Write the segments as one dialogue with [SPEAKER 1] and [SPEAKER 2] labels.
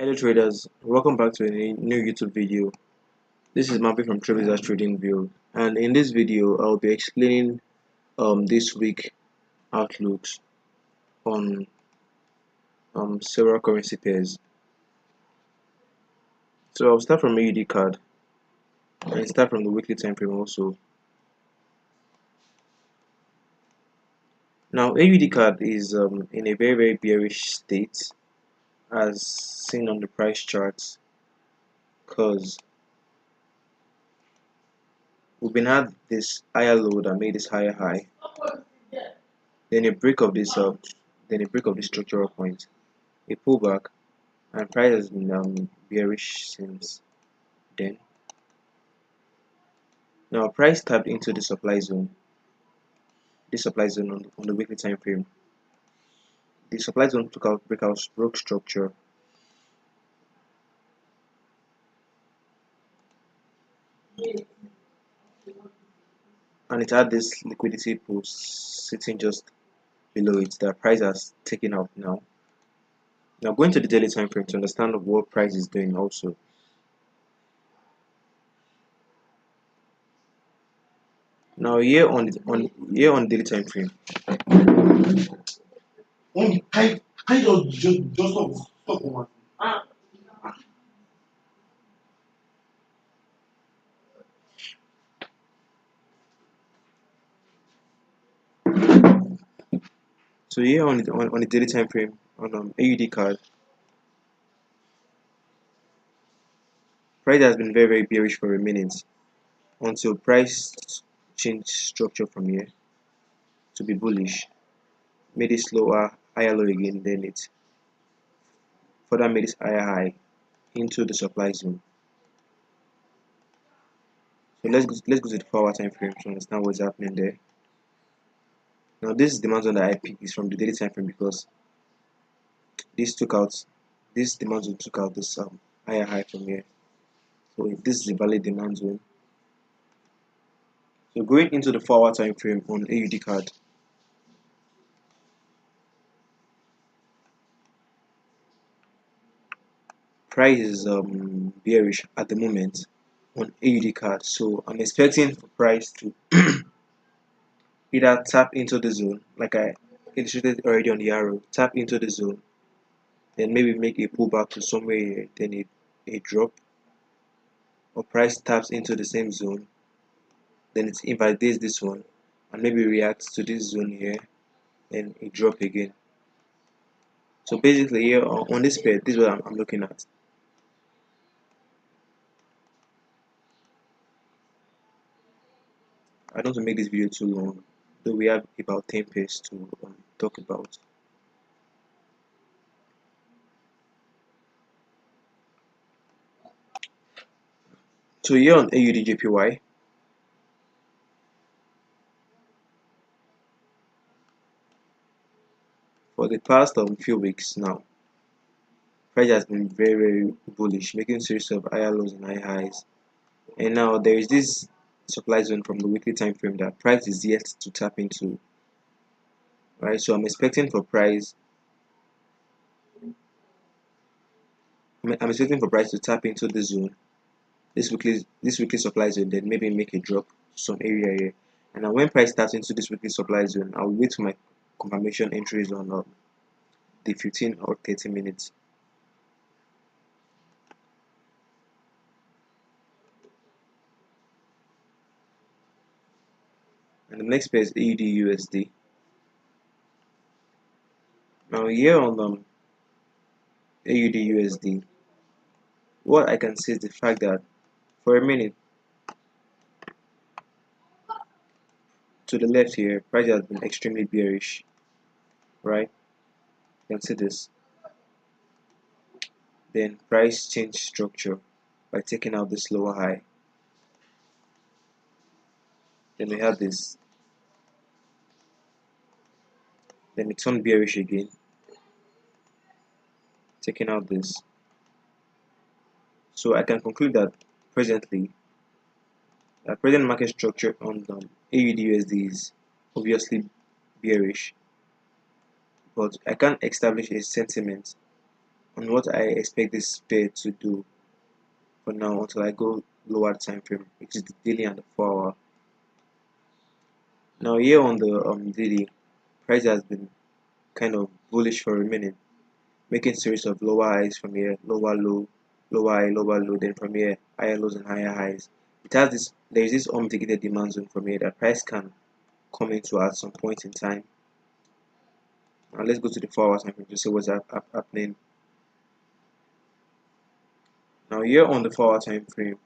[SPEAKER 1] Hello traders, welcome back to a new YouTube video. This is Mappy from Travis's Trading View, and in this video I'll be explaining this week outlooks on several currency pairs. So I'll start from AUD card and start from the weekly time frame also. Now AUD card is in a very bearish state as seen on the price charts, because we've been at this higher low that made this higher high, then a break of this structural point, a pullback, and price has been bearish since then. Now price tapped into the supply zone, on the weekly time frame. The supply zone broke structure, and it had this liquidity pool sitting just below it that price has taken out now. Now going to the daily time frame to understand what price is doing also. Now here on daily time frame. Just stop. So here on the daily time frame on AUD card, price has been very bearish for a minute until price changed structure from here to be bullish, made it slower, higher low again, then it further made it higher high into the supply zone. So let's go to the 4-hour time frame to understand what's happening there. Now this is demand zone that I picked is from the daily time frame because this demand zone took out this higher high from here. So this is a valid demand zone. So going into the 4-hour time frame on AUD card, price is bearish at the moment on AUD card, so I'm expecting for price to either tap into the zone like I illustrated already on the arrow, tap into the zone, then maybe make a pullback to somewhere here, then a drop, or price taps into the same zone, then it invalidates this one and maybe reacts to this zone here, then a drop again. So basically here on this pair, this is what I'm looking at. I don't want to make this video too long, though we have about 10 pairs to talk about. So here on AUDJPY, for the past few weeks now, price has been very bullish, making series of higher lows and high highs. And now there is this supply zone from the weekly time frame that price is yet to tap into. Right, so I'm expecting for price. I'm expecting for price to tap into the zone, this weekly supply zone, then maybe make a drop to some area here. And now when price taps into this weekly supply zone, I'll wait for my confirmation entries on the 15 or 30 minutes. And the next pair is AUD/USD. Now here on AUD/USD, what I can see is the fact that for a minute to the left here, price has been extremely bearish, right? You can see this. Then price changed structure by taking out this lower high. Then we have this. Then it turned bearish again, taking out this. So I can conclude that presently, the present market structure on AUD/USD is obviously bearish, but I can't establish a sentiment on what I expect this pair to do for now until I go lower time frame, which is the daily and the 4 hour. Now here on the daily, price has been kind of bullish for a minute, making series of lower highs from here, lower low, lower high, lower low, then from here higher lows and higher highs. It has this There is this unmitigated demand zone from here that price can come into at some point in time. Now let's go to the 4 hour time frame to see what's happening. Now here on the 4 hour time frame,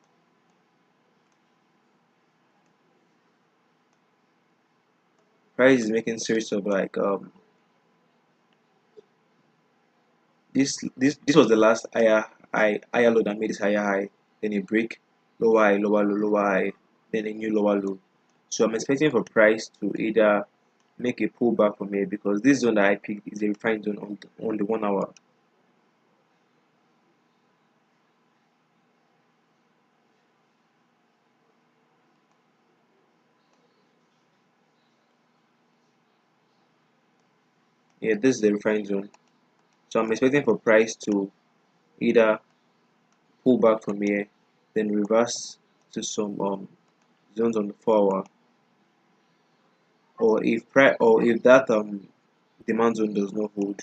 [SPEAKER 1] price is making series of like this was the last higher low that made this higher high, then a break, lower high, lower low, lower high, then a new lower low. So I'm expecting for price to either make a pullback from here because this zone that I picked is a refined zone on the 1 hour. Yeah, this is the refined zone. So I'm expecting for price to either pull back from here, then reverse to some zones on the 4 hour, or if that demand zone does not hold,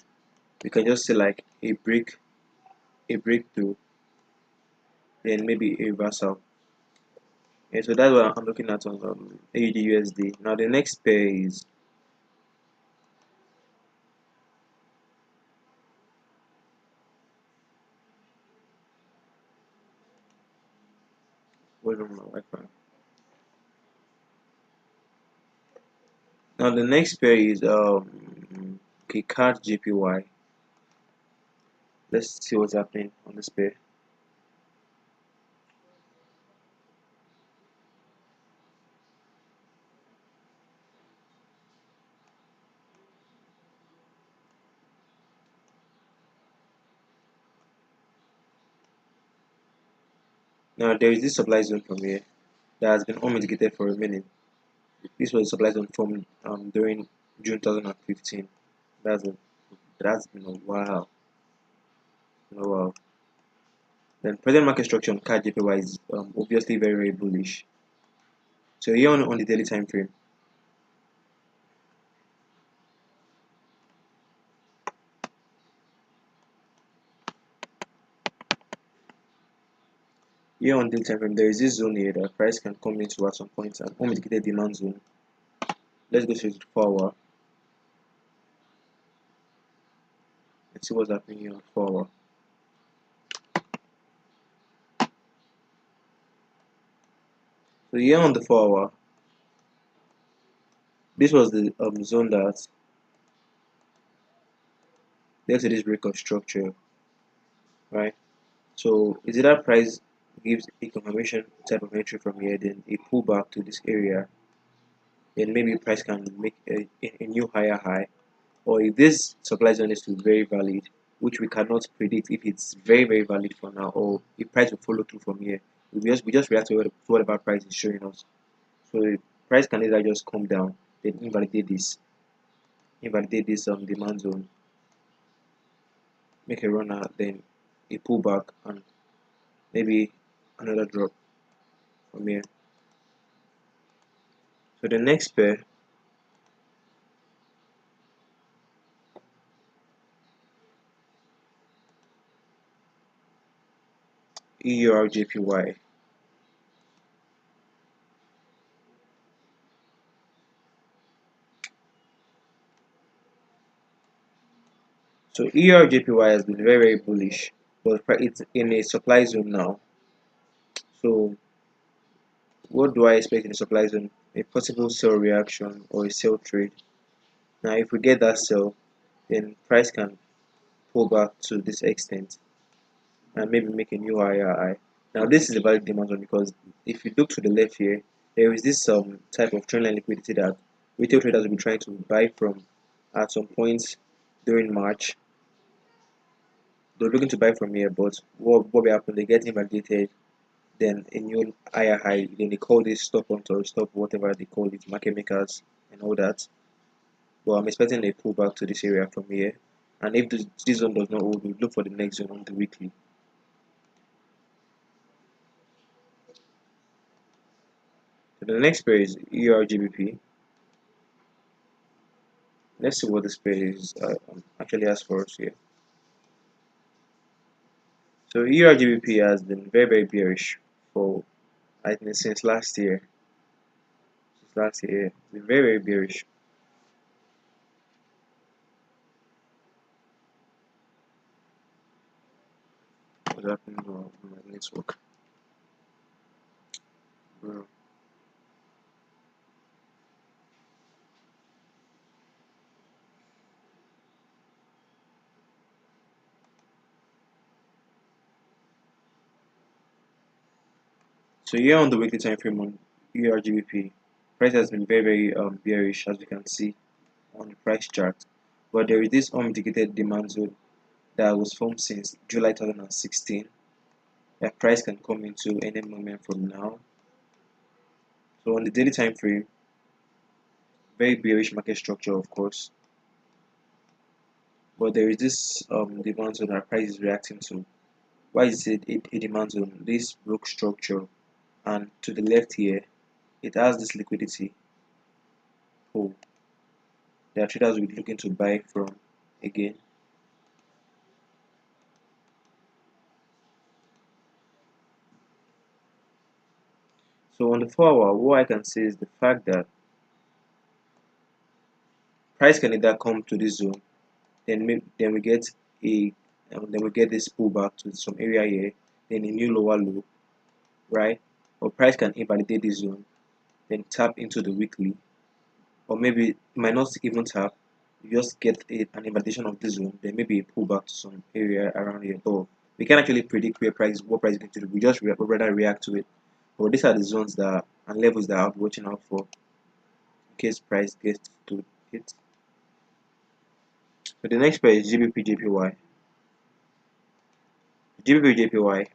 [SPEAKER 1] we can just see like a breakthrough, then maybe a reversal. Yeah, so that's what I'm looking at on AUD USD. Now the next pair is wait on my Wi-Fi. Now the next pair is okay, card JPY. Let's see what's happening on this pair. Now there is this supply zone from here that has been unmitigated for a minute. This was a supply zone from during June 2015. That's a, that's been a while. A while. Then present market structure on card JPY is obviously very bullish. So here on the daily time frame, here on daily time frame, there is this zone here that price can come into at some point, an unmitigated demand zone. Let's go straight to the 4 hour and see what's happening here on 4 hour. So here on the 4 hour, this was the zone that led to this break of structure, right? So is it that price gives a confirmation type of entry from here, then a pullback to this area, then maybe price can make a new higher high, or if this supply zone is still very valid, which we cannot predict if it's very valid for now, or if price will follow through from here. We just react to whatever price is showing us. So the price can either just come down, then invalidate this demand zone, make a run out, then a pullback, and maybe another drop from here. So the next pair, EURJPY. So EURJPY has been very bullish, but it's in a supply zone now. So what do I expect in the supply zone? A possible sell reaction or a sell trade. Now if we get that sell, then price can pull back to this extent and maybe make a new higher high. Now this is a valid demand zone because if you look to the left here, there is this type of trendline liquidity that retail traders will be trying to buy from at some points during March. They're looking to buy from here, but what will happen? They get invalidated, then a new higher high. Then they call this stop on or stop whatever they call it, market makers and all that. But I'm expecting a pullback to this area from here. And if this zone does not hold, we look for the next zone on the weekly. So the next pair is ERGBP. Let's see what this pair is actually has for us here. So ERGBP has been very bearish for, I think, since last year. Since last year, it's been very bearish. What's happening on my network? Bro. So here on the weekly time frame on ERGBP, price has been very bearish, as we can see on the price chart. But there is this unmitigated demand zone that was formed since July 2016 that price can come into any moment from now. So on the daily time frame, very bearish market structure, of course, but there is this demand zone that price is reacting to. Why is it a demand zone? This broke structure, and to the left here, it has this liquidity pool that traders will be looking to buy from again. So on the 4 hour, what I can say is the fact that price can either come to this zone, then we get a then we get this pullback to some area here, then a new lower low, right? Or price can invalidate this zone, then tap into the weekly, or maybe it might not even tap. You just get an invalidation of this zone, then maybe a pullback to some area around here. But we can actually predict what price is going to do. We just rather react to it. But these are the zones that and levels that I'll be watching out for in case price gets to it. So the next pair is GBP JPY. GBP JPY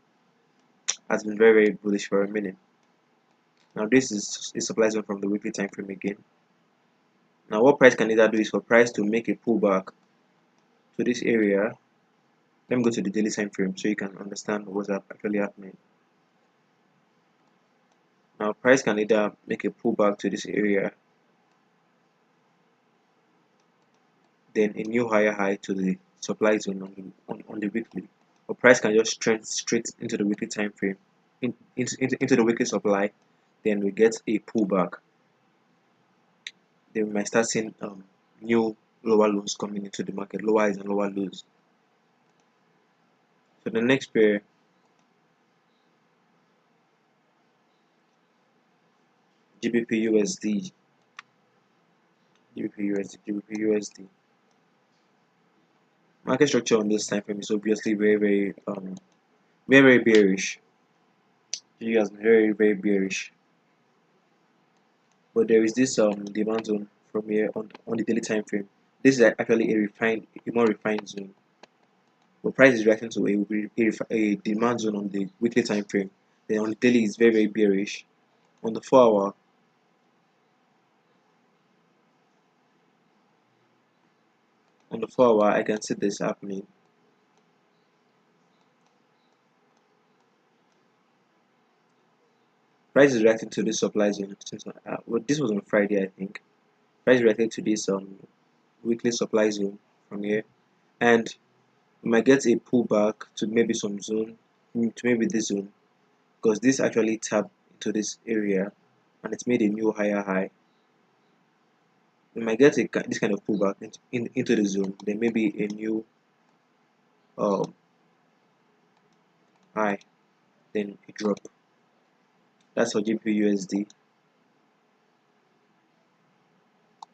[SPEAKER 1] has been very bullish for a minute. Now this is a supply zone from the weekly time frame again. Now what price can either do is for price to make a pullback to this area. Let me go to the daily time frame so you can understand what's actually happening. Now price can either make a pullback to this area, then a new higher high to the supply zone on the weekly, or price can just trend straight into the weekly time frame, into the weekly supply, then we get a pullback. Then we might start seeing new lower lows coming into the market, lower highs and lower lows. So the next pair, GBP USD, GBP USD, GBP USD. Market structure on this time frame is obviously very bearish. You guys very bearish. But there is this demand zone from here on the daily time frame. This is actually a more refined zone. But price is reacting to a demand zone on the weekly time frame. Then on the daily is very bearish. On the 4 hour, I can see this happening. Price is reacting to this supply zone. Well, this was on Friday, I think. Price reacted to this weekly supply zone from here, and we might get a pullback to maybe some zone, to maybe this zone, because this actually tapped into this area and it's made a new higher high. We might get this kind of pullback into the zone, then maybe a new um, high, then a drop. That's for GBP USD.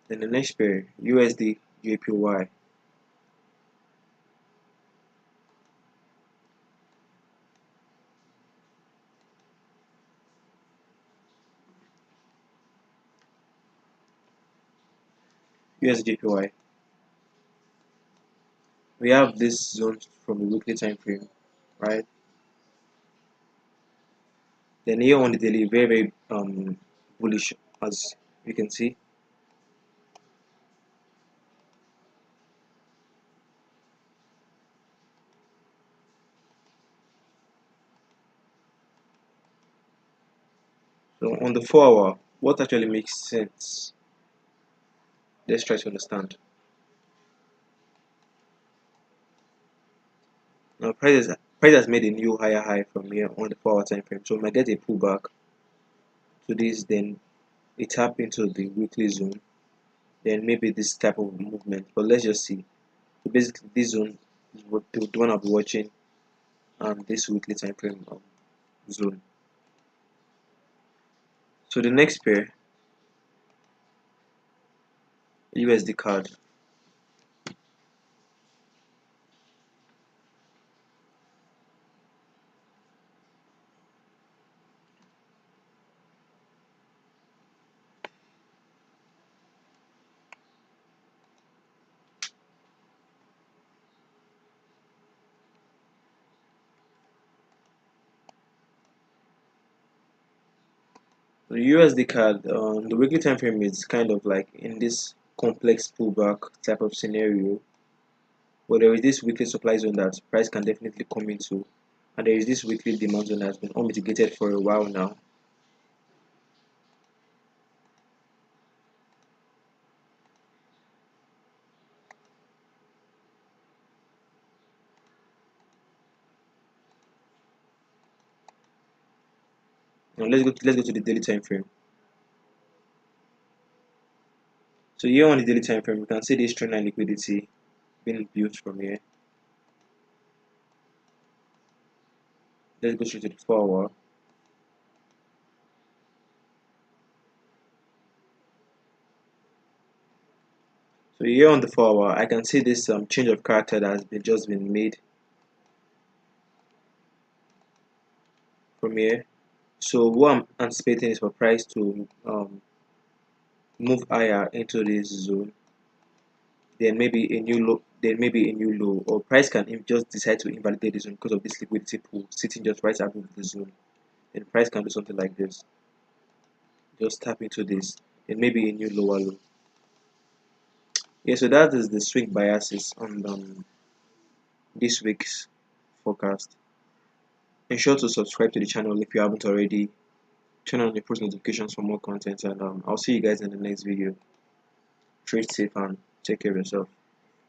[SPEAKER 1] Then the next pair, USD JPY. USD JPY. We have this zone from the weekly time frame, right? Then here on the daily, very bullish, as you can see. So on the 4 hour, what actually makes sense? Let's try to understand. Now price has made a new higher high from here on the 4 hour time frame. So we might get a pullback to this, then a tap into the weekly zone, then maybe this type of movement. But let's just see. So basically this zone is what the one I'll be watching, and this weekly time frame zone. So the next pair, USD card. The USD card, the weekly time frame is kind of like in this complex pullback type of scenario, where there is this weekly supply zone that price can definitely come into, and there is this weekly demand zone that has been unmitigated for a while now. Now let's go to the daily time frame. So here on the daily time frame, we can see this trend line liquidity being built from here. Let's go straight to the 4 hour. So here on the 4 hour, I can see this change of character that has been just been made from here. So what I'm anticipating is for price to move higher into this zone, then maybe a new low, or price can just decide to invalidate the zone because of this liquidity pool sitting just right above the zone. Then price can do something like this, just tap into this, then maybe a new lower low. Yeah, so that is the swing biases on this week's forecast. Ensure to subscribe to the channel if you haven't already. Turn on the post notifications for more content, and I'll see you guys in the next video. Trade safe and take care of yourself.